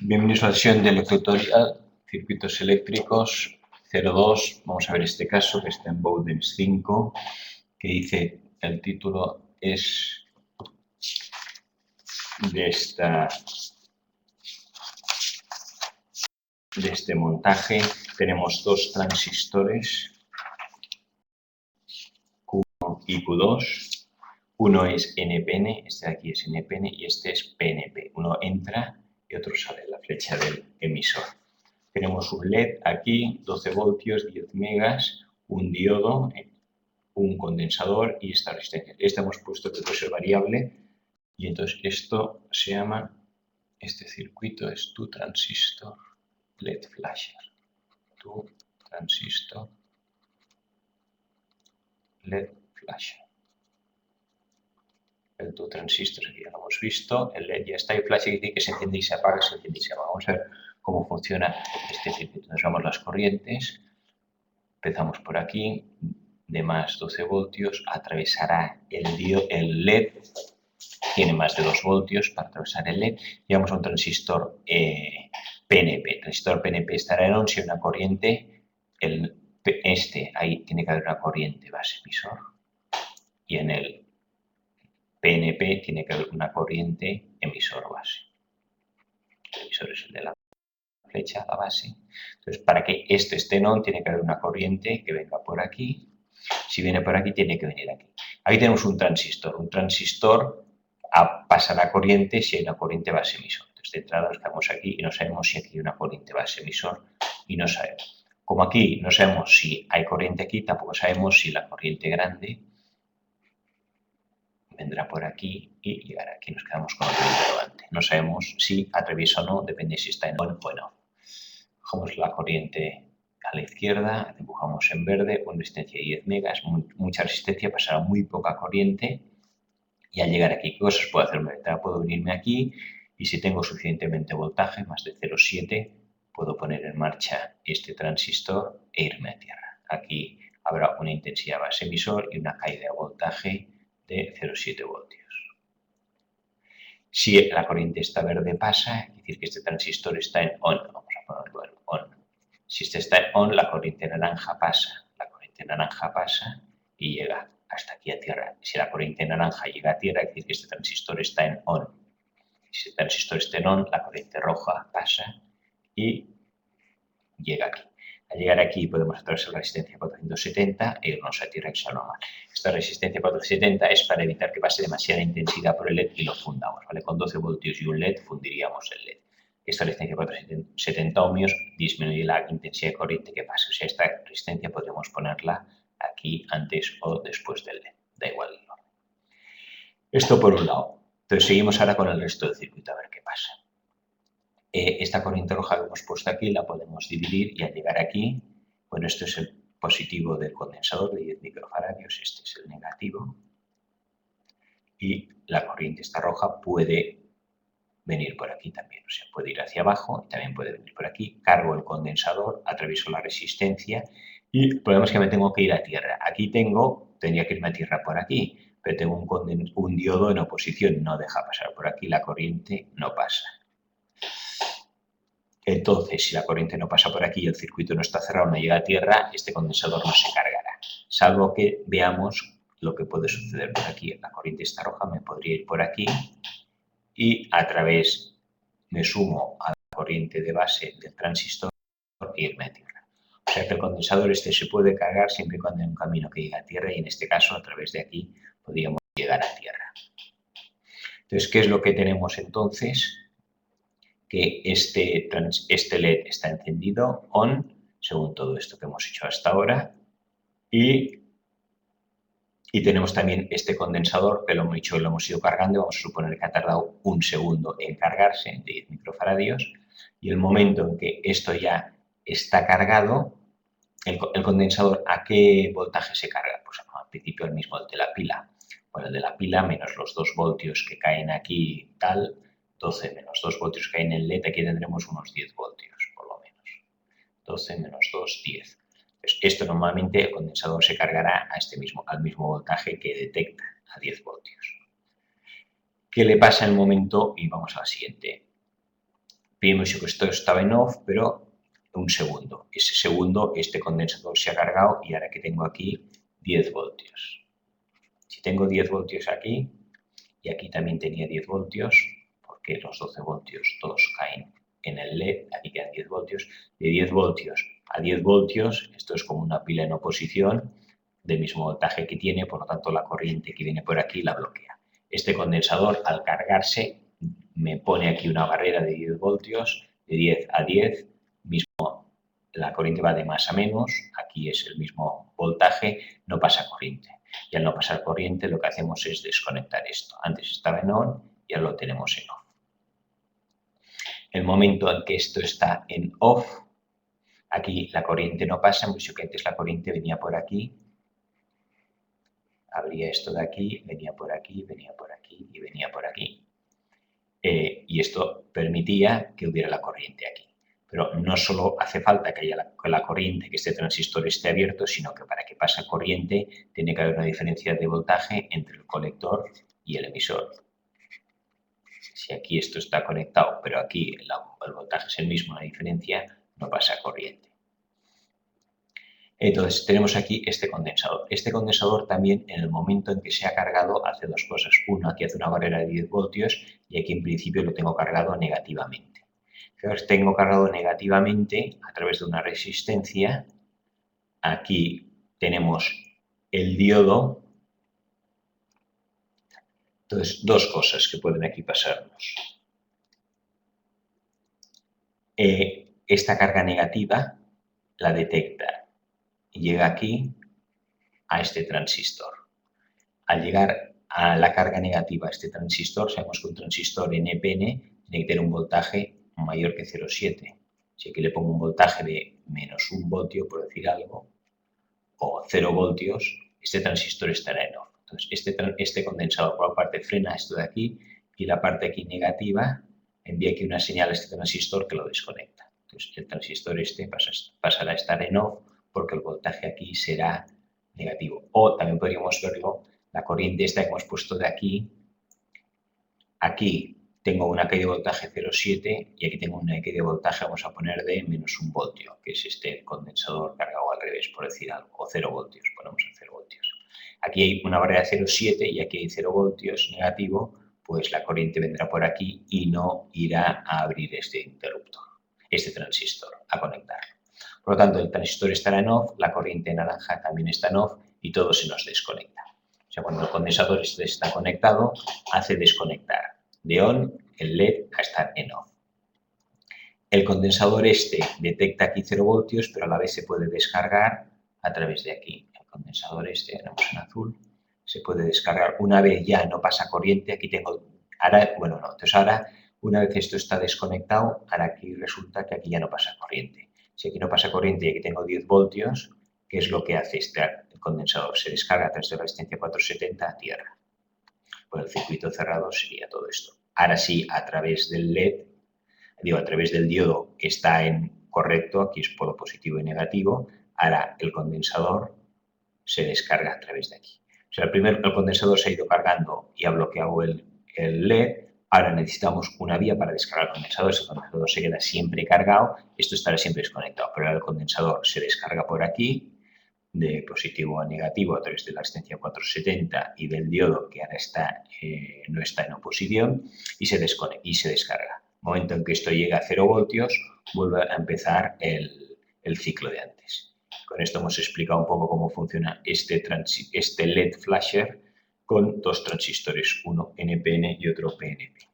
Bienvenidos a la sesión de electrotutorial, circuitos eléctricos 02. Vamos a ver este caso que está en Bowden 5, que dice, el título es de este montaje. Tenemos dos transistores, Q1 y Q2. Uno es NPN, este de aquí es NPN y este es PNP. Uno entra y otro sale, la flecha del emisor. Tenemos un LED aquí, 12 voltios, 10 megas, un diodo, un condensador y esta resistencia. Esta hemos puesto que puede ser variable y entonces esto se llama, este circuito es tu transistor LED flasher. Tu transistor LED flasher. El tu transistor aquí ya lo hemos visto, el LED ya está, y flash quiere decir que se enciende y se apaga, se enciende y se apaga. Vamos a ver cómo funciona este circuito. Entonces vamos las corrientes. Empezamos por aquí, de más 12 voltios, atravesará el LED, tiene más de 2 voltios para atravesar el LED, y vamos a un transistor PNP. El transistor PNP estará en on si hay una corriente, ahí tiene que haber una corriente base emisor, y en el PNP tiene que haber una corriente emisor base. El emisor es el de la flecha, la base. Entonces, para que esto esté en on, tiene que haber una corriente que venga por aquí. Si viene por aquí, tiene que venir aquí. Ahí tenemos un transistor. Un transistor pasa la corriente si hay una corriente base emisor. Entonces, de entrada estamos aquí y no sabemos si aquí hay una corriente base emisor y no sabemos. Como aquí no sabemos si hay corriente aquí, tampoco sabemos si la corriente grande vendrá por aquí y llegará aquí. Nos quedamos con el interrogante. No sabemos si atraviesa o no, depende si está en on o no. Cogemos la corriente a la izquierda, empujamos en verde, con resistencia de 10 megas, mucha resistencia, pasará muy poca corriente y al llegar aquí, ¿qué cosas puedo hacer? Puedo venirme aquí y si tengo suficientemente voltaje, más de 0,7, puedo poner en marcha este transistor e irme a tierra. Aquí habrá una intensidad base emisor y una caída de voltaje de 0,7 voltios. Si la corriente está verde pasa, es decir que este transistor está en on, vamos a ponerlo en on. Si este está en on, la corriente naranja pasa. La corriente naranja pasa y llega hasta aquí a tierra. Si la corriente naranja llega a tierra, es decir que este transistor está en on. Si el transistor está en on, la corriente roja pasa y llega aquí. Al llegar aquí podemos atravesar la resistencia 470 e irnos a tierra normal. Esta resistencia 470 es para evitar que pase demasiada intensidad por el LED y lo fundamos, ¿vale? Con 12 voltios y un LED fundiríamos el LED. Esta resistencia 470 ohmios disminuye la intensidad de corriente que pasa. O sea, esta resistencia podríamos ponerla aquí antes o después del LED. Da igual el orden. Esto por un lado. Entonces seguimos ahora con el resto del circuito a ver qué pasa. Esta corriente roja que hemos puesto aquí la podemos dividir y al llegar aquí, bueno, esto es el positivo del condensador de 10 microfaradios, este es el negativo, y la corriente esta roja puede venir por aquí también, o sea, puede ir hacia abajo y también puede venir por aquí. Cargo el condensador, atravieso la resistencia y el problema es que me tengo que ir a tierra. Aquí tendría que irme a tierra por aquí, pero tengo un diodo en oposición, no deja pasar por aquí, la corriente no pasa. Entonces, si la corriente no pasa por aquí y el circuito no está cerrado, no llega a tierra, este condensador no se cargará. Salvo que veamos lo que puede suceder por aquí. La corriente está roja, me podría ir por aquí y a través me sumo a la corriente de base del transistor e irme a tierra. O sea que el condensador este se puede cargar siempre y cuando hay un camino que llegue a tierra y en este caso a través de aquí podríamos llegar a tierra. Entonces, ¿qué es lo que tenemos entonces? Que este LED está encendido, on, según todo esto que hemos hecho hasta ahora, y tenemos también este condensador que lo hemos ido cargando, vamos a suponer que ha tardado un segundo en cargarse, de 10 microfaradios, y el momento en que esto ya está cargado, el condensador, ¿a qué voltaje se carga? Pues al principio el mismo, el de la pila. Bueno, el de la pila menos los 2 voltios que caen aquí, tal, 12 menos 2 voltios que hay en el LED, aquí tendremos unos 10 voltios, por lo menos. 12 menos 2, 10. Pues esto normalmente el condensador se cargará al mismo voltaje que detecta, a 10 voltios. ¿Qué le pasa en el momento? Y vamos a la siguiente vimos que esto estaba en off, pero un segundo. Ese segundo, este condensador se ha cargado y ahora que tengo aquí 10 voltios. Si tengo 10 voltios aquí, y aquí también tenía 10 voltios, porque los 12 voltios todos caen en el LED, aquí quedan 10 voltios, de 10 voltios a 10 voltios, esto es como una pila en oposición del mismo voltaje que tiene, por lo tanto la corriente que viene por aquí la bloquea. Este condensador al cargarse me pone aquí una barrera de 10 voltios, de 10 a 10, mismo, la corriente va de más a menos, aquí es el mismo voltaje, no pasa corriente. Y al no pasar corriente lo que hacemos es desconectar esto. Antes estaba en on y ahora lo tenemos en off. El momento en que esto está en off, aquí la corriente no pasa, hemos dicho que antes la corriente venía por aquí, abría esto de aquí, venía por aquí, venía por aquí y venía por aquí. Y esto permitía que hubiera la corriente aquí. Pero no solo hace falta que haya la corriente, que este transistor esté abierto, sino que para que pase corriente tiene que haber una diferencia de voltaje entre el colector y el emisor. Si aquí esto está conectado, pero aquí el voltaje es el mismo, la diferencia, no pasa corriente. Entonces, tenemos aquí este condensador. Este condensador también, en el momento en que se ha cargado, hace dos cosas. Uno, aquí hace una barrera de 10 voltios y aquí en principio lo tengo cargado negativamente. Fijaos, tengo cargado negativamente a través de una resistencia. Aquí tenemos el diodo. Entonces, dos cosas que pueden aquí pasarnos. Esta carga negativa la detecta y llega aquí a este transistor. Al llegar a la carga negativa a este transistor, sabemos que un transistor NPN tiene que tener un voltaje mayor que 0,7. Si aquí le pongo un voltaje de menos 1 voltio, por decir algo, o 0 voltios, este transistor estará en off. Entonces, este condensador por una parte frena esto de aquí y la parte aquí negativa envía aquí una señal a este transistor que lo desconecta. Entonces, el transistor este pasará a estar en off porque el voltaje aquí será negativo. O también podríamos verlo, la corriente esta que hemos puesto de aquí tengo una caída de voltaje 0,7 y aquí tengo una caída de voltaje, vamos a poner de menos 1 voltio, que es este condensador cargado al revés, por decir algo, o 0 voltios, ponemos en 0 voltios. Aquí hay una barrera de 0,7 y aquí hay 0 voltios negativo, pues la corriente vendrá por aquí y no irá a abrir este interruptor, este transistor, a conectarlo. Por lo tanto, el transistor estará en off, la corriente naranja también está en off y todo se nos desconecta. O sea, cuando el condensador está conectado, hace desconectar de on el LED a estar en off. El condensador este detecta aquí 0 voltios, pero a la vez se puede descargar a través de aquí. El condensador este, tenemos en azul, se puede descargar. Una vez ya no pasa corriente, aquí tengo, entonces ahora, una vez esto está desconectado, ahora aquí resulta que aquí ya no pasa corriente. Si aquí no pasa corriente y aquí tengo 10 voltios, ¿qué es lo que hace el condensador? Se descarga a través de la resistencia 470 a tierra. Pues el circuito cerrado sería todo esto. Ahora sí, a través del LED, a través del diodo que está en correcto, aquí es polo positivo y negativo, ahora el condensador se descarga a través de aquí. O sea, el condensador se ha ido cargando y ha bloqueado el LED, ahora necesitamos una vía para descargar el condensador, ese condensador se queda siempre cargado, esto estará siempre desconectado, pero ahora el condensador se descarga por aquí, de positivo a negativo a través de la resistencia 470 y del diodo que ahora no está en oposición y se descarga. En el momento en que esto llega a 0 voltios, vuelve a empezar el ciclo de antes. Con esto hemos explicado un poco cómo funciona este LED flasher con dos transistores, uno NPN y otro PNP.